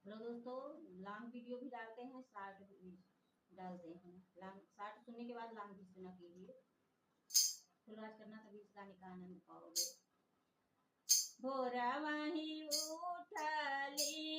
Hello दोस्तों, long video भी डालते हैं, शॉर्ट भी डालते हैं। लॉन्ग शॉर्ट सुनने के बाद लॉन्ग भी सुना कीजिए। फुल राज करना, तभी इस गाने का आनंद पाओगे। भोरा वही उठली